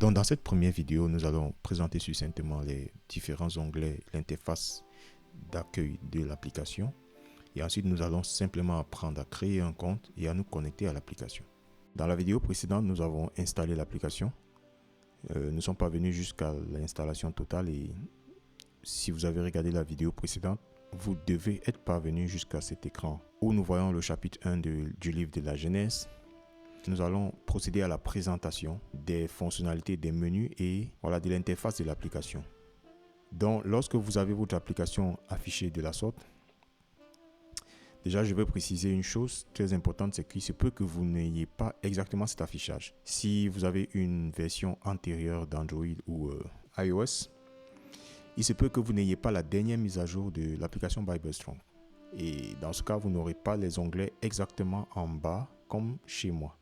Donc dans cette première vidéo, nous allons présenter succinctement les différents onglets, l'interface d'accueil de l'application. Et ensuite, nous allons simplement apprendre à créer un compte et à nous connecter à l'application. Dans la vidéo précédente, nous avons installé l'application. Nous ne sommes pas venus jusqu'à l'installation totale et si vous avez regardé la vidéo précédente, vous devez être parvenu jusqu'à cet écran où nous voyons le chapitre 1 du livre de la Genèse. Nous allons procéder à la présentation des fonctionnalités des menus et de l'interface de l'application. Donc, lorsque vous avez votre application affichée de la sorte, déjà, je veux préciser une chose très importante, c'est qu'il se peut que vous n'ayez pas exactement cet affichage. Si vous avez une version antérieure d'Android ou iOS, il se peut que vous n'ayez pas la dernière mise à jour de l'application BibleStrong. Et dans ce cas, vous n'aurez pas les onglets exactement en bas comme chez moi.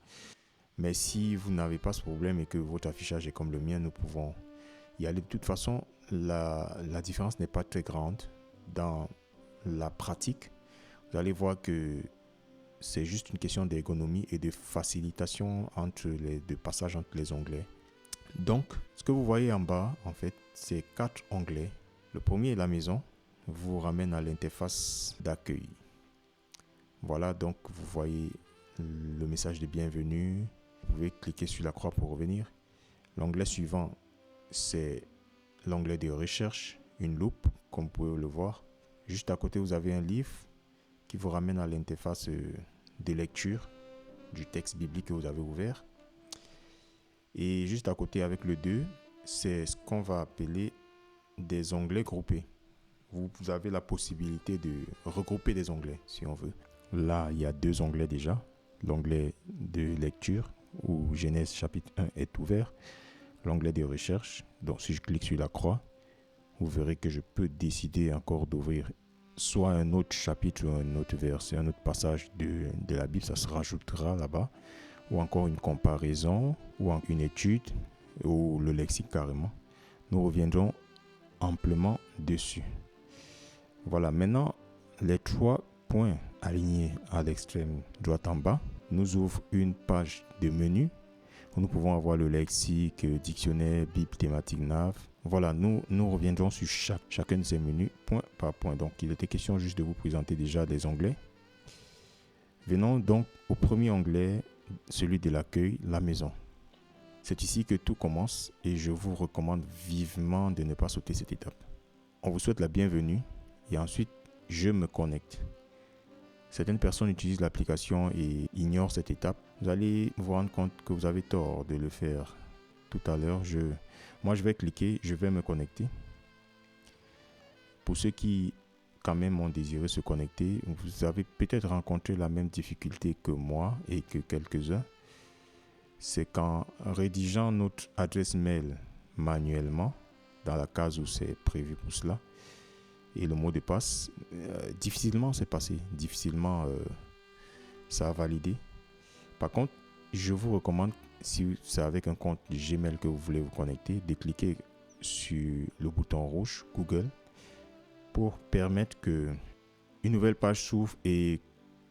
Mais si vous n'avez pas ce problème et que votre affichage est comme le mien, nous pouvons y aller. De toute façon, la différence n'est pas très grande dans la pratique. Vous allez voir que c'est juste une question d'ergonomie et de facilitation de passage entre les onglets. Donc, ce que vous voyez en bas, en fait, c'est 4 onglets. Le premier est la maison, vous ramène à l'interface d'accueil. Voilà, donc vous voyez le message de bienvenue. Vous pouvez cliquer sur la croix pour revenir. L'onglet suivant, c'est l'onglet de recherche, une loupe, comme vous pouvez le voir. Juste à côté, vous avez un livre qui vous ramène à l'interface de lecture du texte biblique que vous avez ouvert. Et juste à côté, avec le 2, c'est ce qu'on va appeler des onglets groupés. Vous avez la possibilité de regrouper des onglets, si on veut. Là, il y a 2 onglets déjà. L'onglet de lecture, où Genèse chapitre 1 est ouvert. L'onglet de recherche. Donc, si je clique sur la croix, vous verrez que je peux décider encore d'ouvrir soit un autre chapitre ou un autre verset, un autre passage de la Bible. Ça se rajoutera là-bas. Ou encore une comparaison, ou une étude, ou le lexique carrément. Nous reviendrons amplement dessus. Voilà, maintenant, les 3 points alignés à l'extrême droite en bas nous ouvrent une page de menu où nous pouvons avoir le lexique, dictionnaire, Bible, thématique, nav. Voilà, nous reviendrons sur chacun de ces menus point par point. Donc, il était question juste de vous présenter déjà les onglets. Venons donc au premier onglet, celui de l'accueil, la maison. C'est ici que tout commence et je vous recommande vivement de ne pas sauter cette étape. On vous souhaite la bienvenue et ensuite, je me connecte. Certaines personnes utilisent l'application et ignorent cette étape. Vous allez vous rendre compte que vous avez tort de le faire. Tout à l'heure, moi je vais cliquer, je vais me connecter. Pour ceux qui quand même ont désiré se connecter, vous avez peut-être rencontré la même difficulté que moi et que quelques-uns. C'est qu'en rédigeant notre adresse mail manuellement, dans la case où c'est prévu pour cela, et le mot de passe, difficilement c'est passé, difficilement ça a validé. Par contre, je vous recommande, si c'est avec un compte Gmail que vous voulez vous connecter, de cliquer sur le bouton rouge Google pour permettre que une nouvelle page s'ouvre et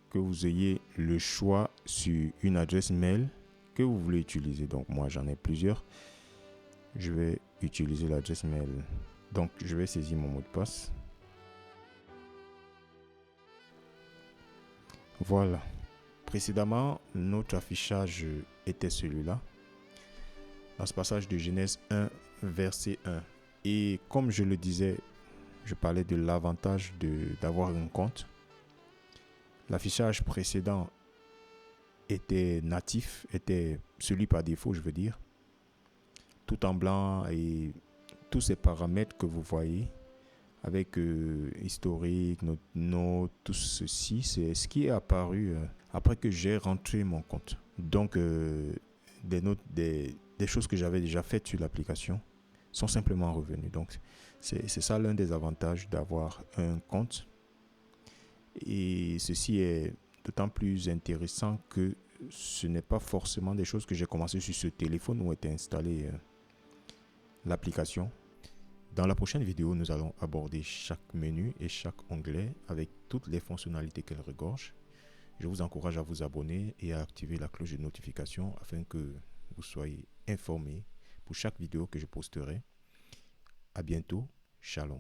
que vous ayez le choix sur une adresse mail que vous voulez utiliser. Donc moi j'en ai plusieurs. Je vais utiliser l'adresse mail. Donc je vais saisir mon mot de passe. Voilà. Précédemment, notre affichage était celui-là. Dans ce passage de Genèse 1, verset 1. Et comme je le disais, je parlais de l'avantage d'avoir un compte. L'affichage précédent était natif, était celui par défaut, je veux dire. Tout en blanc et tous ces paramètres que vous voyez avec historique, notes, tout ceci, c'est ce qui est apparu après que j'ai rentré mon compte. Donc, des notes, des choses que j'avais déjà faites sur l'application sont simplement revenues. Donc, c'est ça l'un des avantages d'avoir un compte. Et ceci est d'autant plus intéressant que ce n'est pas forcément des choses que j'ai commencé sur ce téléphone où était installée l'application. Dans la prochaine vidéo, nous allons aborder chaque menu et chaque onglet avec toutes les fonctionnalités qu'elle regorge. Je vous encourage à vous abonner et à activer la cloche de notification afin que vous soyez informés pour chaque vidéo que je posterai. À bientôt. Shalom.